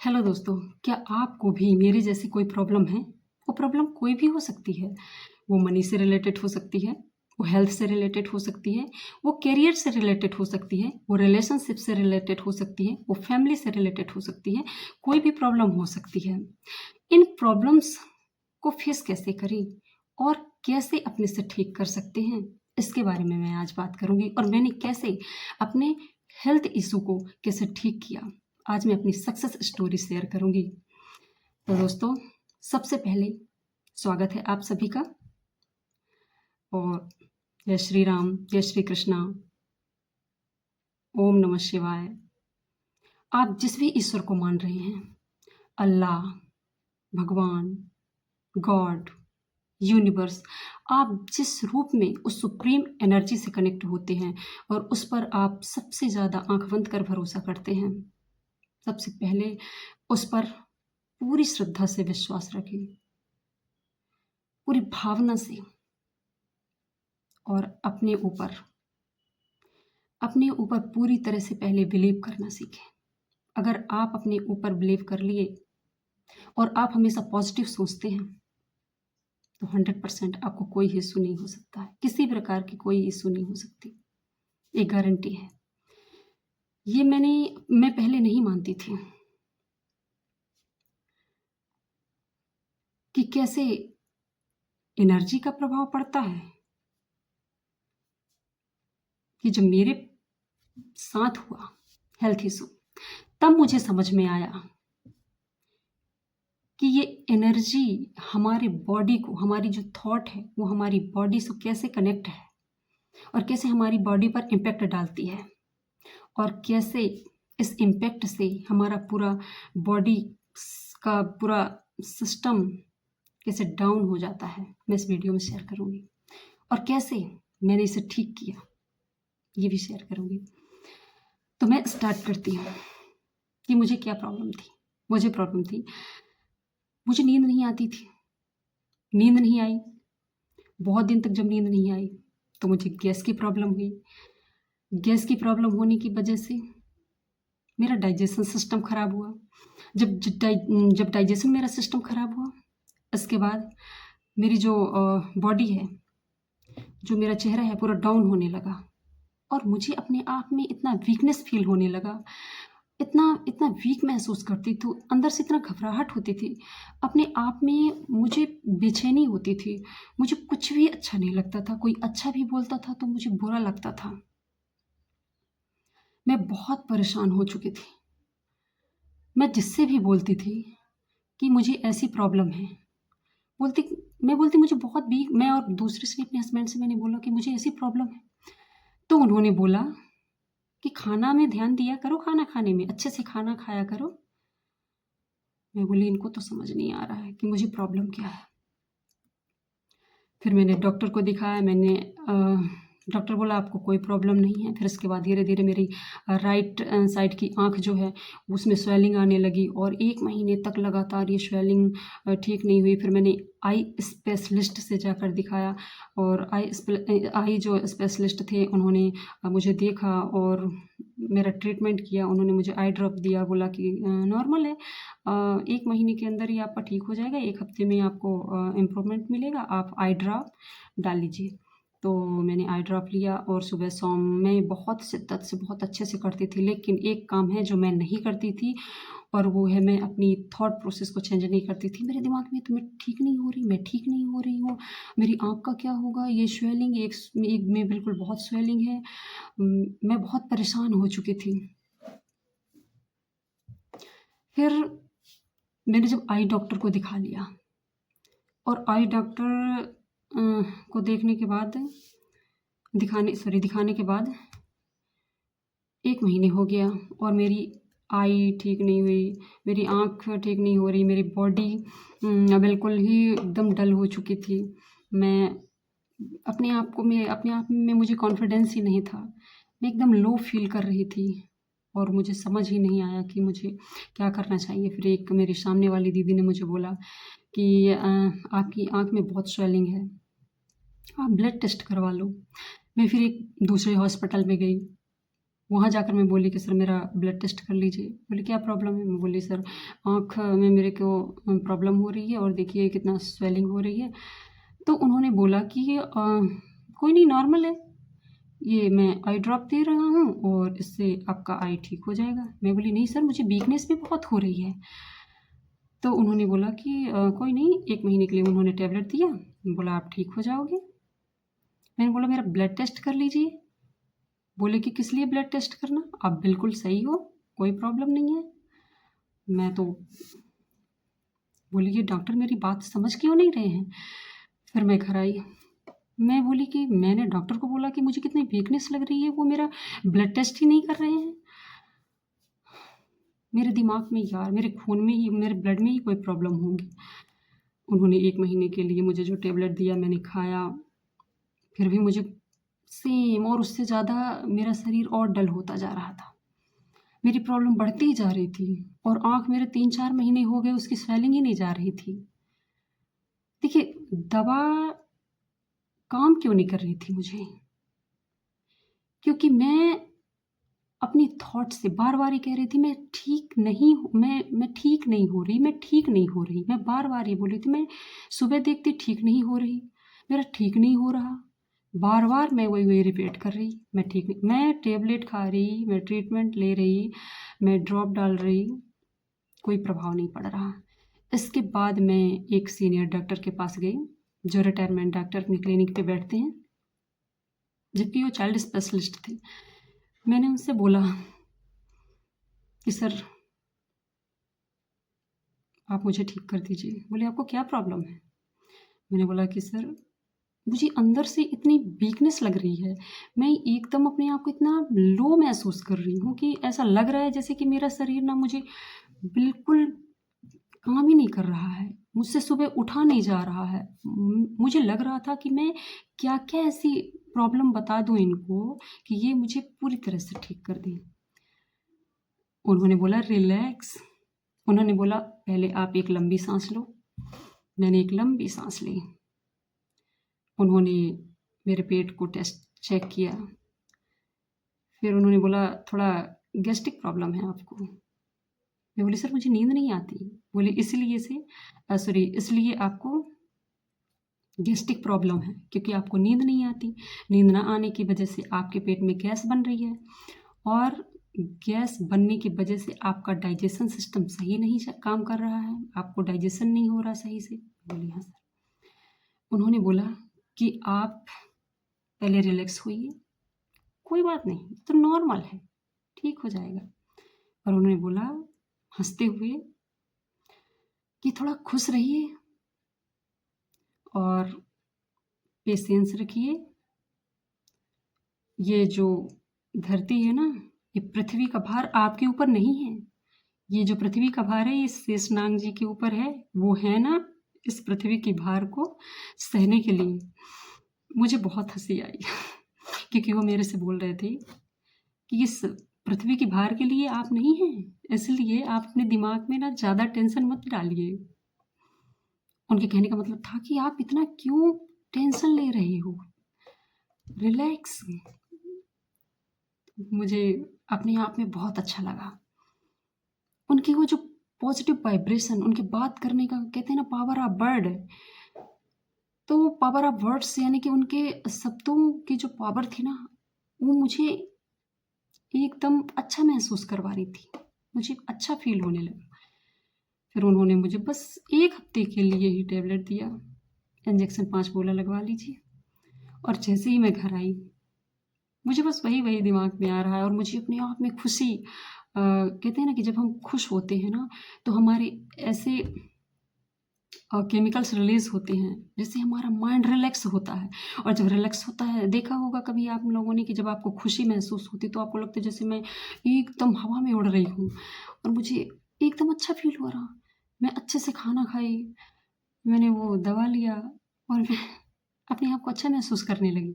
Hello दोस्तों, क्या आपको भी मेरे जैसी कोई प्रॉब्लम है? वो प्रॉब्लम कोई भी हो सकती है। वो मनी से रिलेटेड हो सकती है, वो हेल्थ से रिलेटेड हो सकती है, वो करियर से रिलेटेड हो सकती है, वो रिलेशनशिप से रिलेटेड हो सकती है, वो फैमिली से रिलेटेड हो सकती है। कोई भी प्रॉब्लम हो सकती है। इन प्रॉब्लम्स को फेस कैसे करें और कैसे अपने से ठीक कर सकते हैं, इसके बारे में मैं आज बात करूँगी और मैंने कैसे अपने हेल्थ इशू को कैसे ठीक किया। आज मैं अपनी सक्सेस स्टोरी शेयर करूँगी। तो दोस्तों, सबसे पहले स्वागत है आप सभी का और जय श्री राम, जय श्री कृष्णा, ओम नमः शिवाय। आप जिस भी ईश्वर को मान रहे हैं, अल्लाह, भगवान, गॉड, यूनिवर्स, आप जिस रूप में उस सुप्रीम एनर्जी से कनेक्ट होते हैं और उस पर आप सबसे ज़्यादा आंख बंद कर भरोसा करते हैं, सबसे पहले उस पर पूरी श्रद्धा से विश्वास रखें, पूरी भावना से, और अपने ऊपर पूरी तरह से पहले बिलीव करना सीखें। अगर आप अपने ऊपर बिलीव कर लिए और आप हमेशा पॉजिटिव सोचते हैं तो 100% आपको कोई इशू नहीं हो सकता है, किसी प्रकार की कोई इशू नहीं हो सकती, ये गारंटी है। ये मैं पहले नहीं मानती थी कि कैसे एनर्जी का प्रभाव पड़ता है, कि जब मेरे साथ हुआ हेल्थ इशू तब मुझे समझ में आया कि ये एनर्जी हमारे बॉडी को, हमारी जो थॉट है वो हमारी बॉडी से कैसे कनेक्ट है और कैसे हमारी बॉडी पर इम्पैक्ट डालती है और कैसे इस इम्पैक्ट से हमारा पूरा बॉडी का पूरा सिस्टम कैसे डाउन हो जाता है, मैं इस वीडियो में शेयर करूँगी। और कैसे मैंने इसे ठीक किया ये भी शेयर करूँगी। तो मैं स्टार्ट करती हूँ कि मुझे क्या प्रॉब्लम थी। मुझे नींद नहीं आती थी, नींद नहीं आई। बहुत दिन तक जब नींद नहीं आई तो मुझे गैस की प्रॉब्लम हुई। गैस की प्रॉब्लम होने की वजह से मेरा डाइजेशन सिस्टम खराब हुआ। जब डाइजेशन मेरा सिस्टम खराब हुआ, इसके बाद मेरी जो बॉडी है, जो मेरा चेहरा है, पूरा डाउन होने लगा और मुझे अपने आप में इतना वीकनेस फील होने लगा, इतना इतना वीक महसूस करती थी, अंदर से इतना घबराहट होती थी, अपने आप में मुझे बेचैनी होती थी, मुझे कुछ भी अच्छा नहीं लगता था। कोई अच्छा भी बोलता था तो मुझे बुरा लगता था। मैं बहुत परेशान हो चुकी थी। मैं जिससे भी बोलती थी कि मुझे ऐसी प्रॉब्लम है, बोलती मैं बोलती मुझे बहुत वीक, मैं और दूसरे से अपने हस्बैंड से मैंने बोला कि मुझे ऐसी प्रॉब्लम है, तो उन्होंने बोला कि खाना में ध्यान दिया करो, खाना खाने में अच्छे से खाना खाया करो। मैं बोली इनको तो समझ नहीं आ रहा है कि मुझे प्रॉब्लम क्या है। फिर मैंने डॉक्टर को दिखाया, डॉक्टर बोला आपको कोई प्रॉब्लम नहीं है। फिर इसके बाद धीरे धीरे मेरी राइट साइड की आंख जो है उसमें स्वेलिंग आने लगी और 1 महीने तक लगातार ये स्वेलिंग ठीक नहीं हुई। फिर मैंने आई स्पेशलिस्ट से जाकर दिखाया और आई जो स्पेशलिस्ट थे उन्होंने मुझे देखा और मेरा ट्रीटमेंट किया। उन्होंने मुझे आई ड्रॉप दिया, बोला कि नॉर्मल है, 1 महीने के अंदर ही आपका ठीक हो जाएगा, 1 हफ्ते में आपको इम्प्रूवमेंट मिलेगा, आप आई ड्रॉप डाल लीजिए। तो मैंने आई ड्रॉप लिया और सुबह शाम मैं बहुत शिद्दत से बहुत अच्छे से करती थी। लेकिन एक काम है जो मैं नहीं करती थी और वो है मैं अपनी थॉट प्रोसेस को चेंज नहीं करती थी। मेरे दिमाग में तो मैं ठीक नहीं हो रही, मैं ठीक नहीं हो रही हूँ, मेरी आँख का क्या होगा, ये स्वेलिंग एक में बिल्कुल बहुत स्वेलिंग है। मैं बहुत परेशान हो चुकी थी। फिर मैंने जब आई डॉक्टर को दिखा लिया और आई डॉक्टर को दिखाने के बाद 1 महीने हो गया और मेरी आई ठीक नहीं हुई, मेरी आँख ठीक नहीं हो रही, मेरी बॉडी बिल्कुल ही एकदम डल हो चुकी थी। मैं अपने आप में मुझे कॉन्फिडेंस ही नहीं था। मैं एकदम लो फील कर रही थी और मुझे समझ ही नहीं आया कि मुझे क्या करना चाहिए। फिर एक मेरी सामने वाली दीदी ने मुझे बोला कि आपकी आँख में बहुत स्वेलिंग है, आप ब्लड टेस्ट करवा लो। मैं फिर एक दूसरे हॉस्पिटल में गई, वहाँ जाकर मैं बोली कि सर मेरा ब्लड टेस्ट कर लीजिए। बोले क्या प्रॉब्लम है? मैं बोली सर आँख में मेरे को प्रॉब्लम हो रही है और देखिए कितना स्वेलिंग हो रही है। तो उन्होंने बोला कि कोई नहीं, नॉर्मल है, ये मैं आई ड्रॉप दे रहा हूँ और इससे आपका आई ठीक हो जाएगा। मैं बोली नहीं सर, मुझे वीकनेस भी बहुत हो रही है। तो उन्होंने बोला कि कोई नहीं, 1 महीने के लिए उन्होंने टैबलेट दिया, बोला आप ठीक हो जाओगे। मैंने बोला मेरा ब्लड टेस्ट कर लीजिए। बोले कि किस लिए ब्लड टेस्ट करना, आप बिल्कुल सही हो, कोई प्रॉब्लम नहीं है। मैं तो बोली कि डॉक्टर मेरी बात समझ क्यों नहीं रहे हैं। फिर मैं घर आई, मैं बोली कि मैंने डॉक्टर को बोला कि मुझे कितनी वीकनेस लग रही है, वो मेरा ब्लड टेस्ट ही नहीं कर रहे हैं। मेरे दिमाग में यार, मेरे खून में ही, मेरे ब्लड में ही कोई प्रॉब्लम होगी। उन्होंने 1 महीने के लिए मुझे जो टैबलेट दिया मैंने खाया, फिर भी मुझे सेम और उससे ज़्यादा मेरा शरीर और डल होता जा रहा था। मेरी प्रॉब्लम बढ़ती ही जा रही थी और आँख मेरे 3-4 महीने हो गए, उसकी स्वेलिंग ही नहीं जा रही थी। देखिए, दवा काम क्यों नहीं कर रही थी मुझे? क्योंकि मैं अपनी थॉट से बार-बार ये कह रही थी मैं ठीक नहीं हूँ, मैं ठीक नहीं हो रही, मैं ठीक नहीं हो रही। मैं बार-बार ये बोल रही थी, मैं सुबह देखती ठीक नहीं हो रही, मेरा ठीक नहीं हो रहा। बार-बार मैं वही-वही रिपीट कर रही, मैं ठीक नहीं, मैं टैबलेट खा रही, मैं ट्रीटमेंट ले रही, मैं ड्रॉप डाल रही, कोई प्रभाव नहीं पड़ रहा। इसके बाद मैं एक सीनियर डॉक्टर के पास गई, जो रिटायरमेंट डॉक्टर अपनी क्लिनिक पे बैठते हैं, जबकि वो चाइल्ड स्पेशलिस्ट थे। मैंने उनसे बोला कि सर आप मुझे ठीक कर दीजिए। बोले आपको क्या प्रॉब्लम है? मैंने बोला कि सर मुझे अंदर से इतनी वीकनेस लग रही है, मैं एकदम अपने आप को इतना लो महसूस कर रही हूँ कि ऐसा लग रहा है जैसे कि मेरा शरीर ना मुझे बिल्कुल काम ही नहीं कर रहा है, मुझसे सुबह उठा नहीं जा रहा है। मुझे लग रहा था कि मैं क्या-क्या ऐसी प्रॉब्लम बता दूँ इनको कि ये मुझे पूरी तरह से ठीक कर दें। उन्होंने बोला रिलैक्स, उन्होंने बोला पहले आप एक लंबी साँस लो। मैंने एक लंबी साँस ली। उन्होंने मेरे पेट को टेस्ट चेक किया। फिर उन्होंने बोला थोड़ा गैस्ट्रिक प्रॉब्लम है आपको। मैं बोली सर मुझे नींद नहीं आती। बोले इसलिए आपको गैस्ट्रिक प्रॉब्लम है, क्योंकि आपको नींद नहीं आती। नींद ना आने की वजह से आपके पेट में गैस बन रही है और गैस बनने की वजह से आपका डाइजेशन सिस्टम सही नहीं काम कर रहा है, आपको डाइजेशन नहीं हो रहा सही से। बोली हाँ सर। उन्होंने बोला कि आप पहले रिलैक्स होइए, कोई बात नहीं, तो नॉर्मल है, ठीक हो जाएगा। और उन्होंने बोला हँसते हुए कि थोड़ा खुश रहिए और पेशेंस रखिए। ये जो धरती है ना, ये पृथ्वी का भार आपके ऊपर नहीं है। ये जो पृथ्वी का भार है, ये शेषनाग जी के ऊपर है। वो है ना इस पृथ्वी के भार को सहने के लिए। मुझे बहुत हँसी आई क्योंकि वो मेरे से बोल रहे थे कि इस पृथ्वी के भार के लिए आप नहीं हैं, इसलिए आप अपने दिमाग में ना ज़्यादा टेंशन मत डालिए। उनके कहने का मतलब था कि आप इतना क्यों टेंशन ले रहे हो, रिलैक्स। मुझे अपने आप में बहुत अच्छा लगा। उनकी वो जो पॉजिटिव वाइब्रेशन, उनके बात करने का कहते हैं ना पावर ऑफ वर्ड, तो पावर ऑफ वर्ड्स यानी कि उनके शब्दों की जो पावर थी ना, वो मुझे एकदम अच्छा महसूस करवा रही थी। मुझे अच्छा फ़ील होने लगा। फिर उन्होंने मुझे बस 1 हफ़्ते के लिए ही टैबलेट दिया, इंजेक्शन 5 गोला लगवा लीजिए। और जैसे ही मैं घर आई, मुझे बस वही दिमाग में आ रहा है और मुझे अपने आप में खुशी कहते हैं ना कि जब हम खुश होते हैं ना, तो हमारे ऐसे केमिकल्स रिलीज़ होते हैं, जिससे हमारा माइंड रिलैक्स होता है। और जब रिलैक्स होता है, देखा होगा कभी आप लोगों ने कि जब आपको खुशी महसूस होती है, तो आपको लगता है जैसे मैं एकदम हवा में उड़ रही हूँ और मुझे एकदम अच्छा फ़ील हो रहा। मैं अच्छे से खाना खाई, मैंने वो दवा लिया और मैं अपने आप को अच्छा महसूस करने लगी।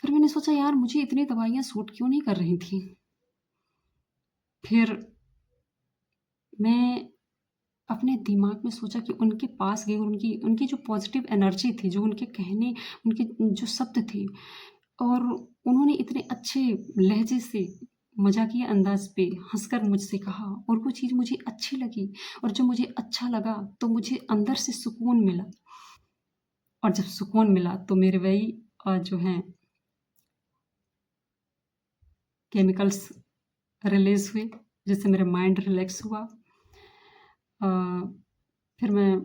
फिर मैंने सोचा यार मुझे इतनी दवाइयाँ सूट क्यों नहीं कर रही थीं। फिर मैं अपने दिमाग में सोचा कि उनके पास गई और उनकी उनकी जो पॉज़िटिव एनर्जी थी, जो उनके कहने, उनके जो शब्द थे, और उन्होंने इतने अच्छे लहजे से, मजाकिया अंदाज पे हंसकर मुझसे कहा और वो चीज़ मुझे अच्छी लगी। और जब मुझे अच्छा लगा तो मुझे अंदर से सुकून मिला। और जब सुकून मिला तो मेरे वही जो हैं केमिकल्स रिलीज़ हुए, जिससे मेरा माइंड रिलैक्स हुआ। अ, फिर मैं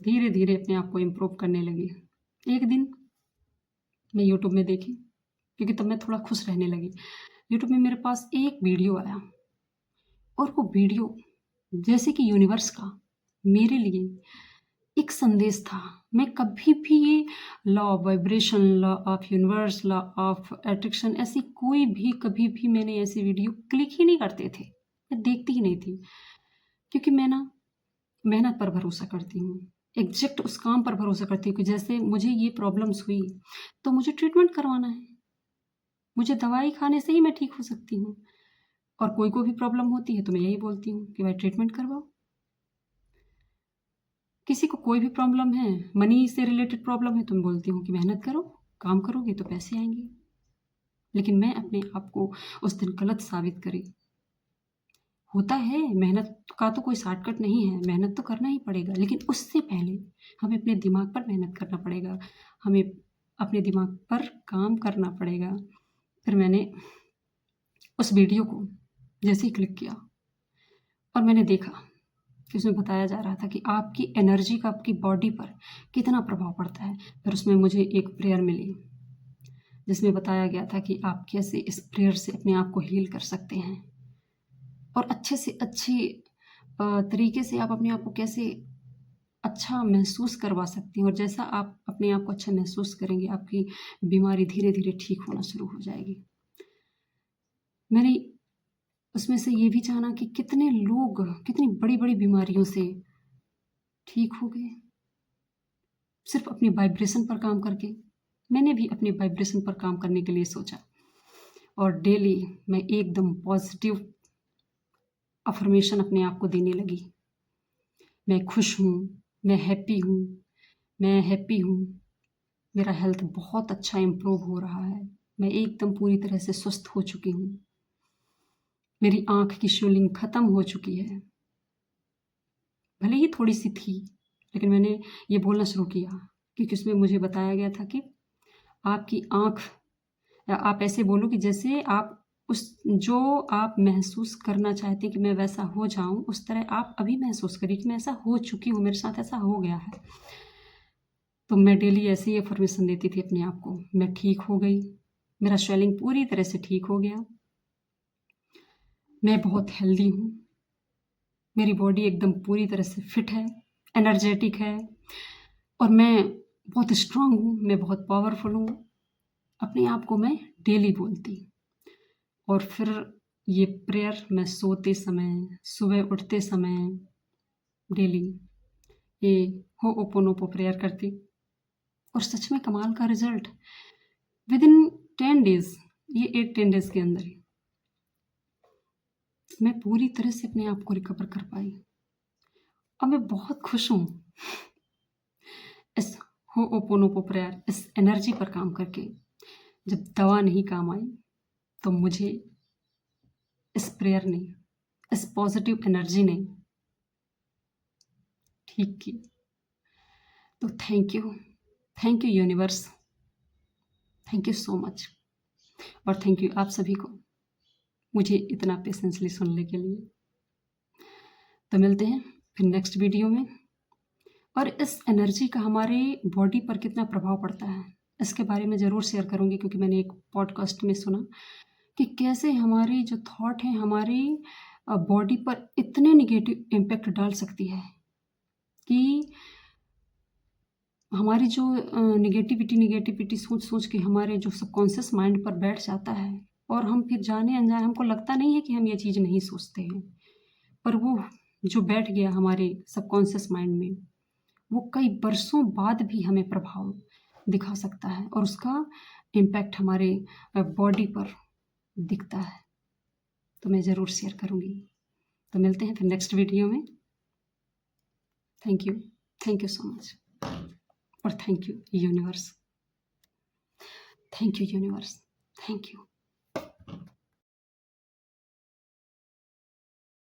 धीरे-धीरे अपने आप को इम्प्रूव करने लगी। एक दिन मैं यूट्यूब में देखी, क्योंकि तब मैं थोड़ा खुश रहने लगी। यूट्यूब में मेरे पास एक वीडियो आया और वो वीडियो जैसे कि यूनिवर्स का मेरे लिए एक संदेश था। मैं कभी भी ये law of vibration, law of universe, law of attraction, ऐसी कोई भी कभी भी मैंने ऐसी वीडियो क्लिक ही नहीं करते थे। मैं देखती ही नहीं थी, क्योंकि मैं ना मेहनत पर भरोसा करती हूँ। एग्ज़ैक्ट उस काम पर भरोसा करती हूँ कि जैसे मुझे ये प्रॉब्लम्स हुई, तो मुझे ट्रीटमेंट करवाना है। मुझे दवाई खाने से ही मैं ठीक हो सकती हूँ। और कोई को भी प्रॉब्लम होती है तो मैं यही बोलती हूँ कि भाई ट्रीटमेंट करवाओ। किसी को कोई भी प्रॉब्लम है, मनी से रिलेटेड प्रॉब्लम है, तो मैं बोलती हूँ कि मेहनत करो, काम करोगे तो पैसे आएँगे। लेकिन मैं अपने आप को उस दिन गलत साबित करी। होता है, मेहनत का तो कोई शॉर्टकट नहीं है, मेहनत तो करना ही पड़ेगा, लेकिन उससे पहले हमें अपने दिमाग पर मेहनत करना पड़ेगा, हमें अपने दिमाग पर काम करना पड़ेगा। फिर मैंने उस वीडियो को जैसे ही क्लिक किया और मैंने देखा कि उसमें बताया जा रहा था कि आपकी एनर्जी का आपकी बॉडी पर कितना प्रभाव पड़ता है। फिर उसमें मुझे एक प्रेयर मिली, जिसमें बताया गया था कि आप कैसे इस प्रेयर से अपने आप को हील कर सकते हैं और अच्छे से अच्छे तरीके से आप अपने आप को कैसे अच्छा महसूस करवा सकती हैं। और जैसा आप अपने आप को अच्छा महसूस करेंगे, आपकी बीमारी धीरे-धीरे ठीक होना शुरू हो जाएगी। मैंने उसमें से ये भी जाना कि कितने लोग कितनी बड़ी-बड़ी बीमारियों से ठीक हो गए, सिर्फ़ अपनी वाइब्रेशन पर काम करके। मैंने भी अपनी वाइब्रेशन पर काम करने के लिए सोचा और डेली मैं एकदम पॉज़िटिव अफ़र्मेशन अपने आप को देने लगी। मैं खुश हूँ, मैं हैप्पी हूँ, मैं हैप्पी हूँ। मेरा हेल्थ बहुत अच्छा इम्प्रूव हो रहा है। मैं एकदम पूरी तरह से स्वस्थ हो चुकी हूँ। मेरी आँख की स्वेलिंग ख़त्म हो चुकी है। भले ही थोड़ी-सी थी, लेकिन मैंने ये बोलना शुरू किया, क्योंकि उसमें मुझे बताया गया था कि आपकी आँख, या आप ऐसे बोलो कि जैसे आप उस जो आप महसूस करना चाहते हैं कि मैं वैसा हो जाऊँ, उस तरह आप अभी महसूस करिए कि मैं ऐसा हो चुकी हूँ, मेरे साथ ऐसा हो गया है। तो मैं डेली ऐसे ही अफ़र्मेशन देती थी अपने आप को। मैं ठीक हो गई, मेरा स्वेलिंग पूरी तरह से ठीक हो गया। मैं बहुत हेल्दी हूँ, मेरी बॉडी एकदम पूरी तरह से फिट है, एनर्जेटिक है और मैं बहुत स्ट्रॉन्ग हूँ, मैं बहुत पावरफुल हूँ। अपने आप को मैं डेली बोलती। और फिर ये प्रेयर मैं सोते समय, सुबह उठते समय डेली ये होओपोनोपो प्रेयर करती और सच में कमाल का रिज़ल्ट विदिन 10 डेज़, ये 8-10 डेज़ के अंदर ही मैं पूरी तरह से अपने आप को रिकवर कर पाई। और मैं बहुत खुश हूँ इस होओपोनोपो प्रेयर, इस एनर्जी पर काम करके। जब दवा नहीं काम आई, तो मुझे इस प्रेयर ने, इस पॉज़िटिव एनर्जी ने ठीक की। तो thank you universe, thank you so much. और थैंक यू आप सभी को मुझे इतना पेशेंसली सुनने के लिए। तो मिलते हैं फिर नेक्स्ट वीडियो में। और इस एनर्जी का हमारे बॉडी पर कितना प्रभाव पड़ता है, इसके बारे में ज़रूर शेयर करूँगी, क्योंकि मैंने एक पॉडकास्ट में सुना कि कैसे हमारी जो थॉट है हमारी बॉडी पर इतने नेगेटिव इम्पैक्ट डाल सकती है कि हमारी जो नेगेटिविटी सोच के हमारे जो सबकॉन्शियस माइंड पर बैठ जाता है, और हम फिर जाने अनजाने हमको लगता नहीं है कि हम ये चीज़ नहीं सोचते हैं, पर वो जो बैठ गया हमारे सबकॉन्शियस माइंड में, वो कई बरसों बाद भी हमें प्रभाव दिखा सकता है और उसका इम्पैक्ट हमारे बॉडी पर दिखता है। तो मैं ज़रूर शेयर करूँगी। तो मिलते हैं फिर नेक्स्ट वीडियो में। थैंक यू सो मच और thank you universe. Thank you universe, thank you.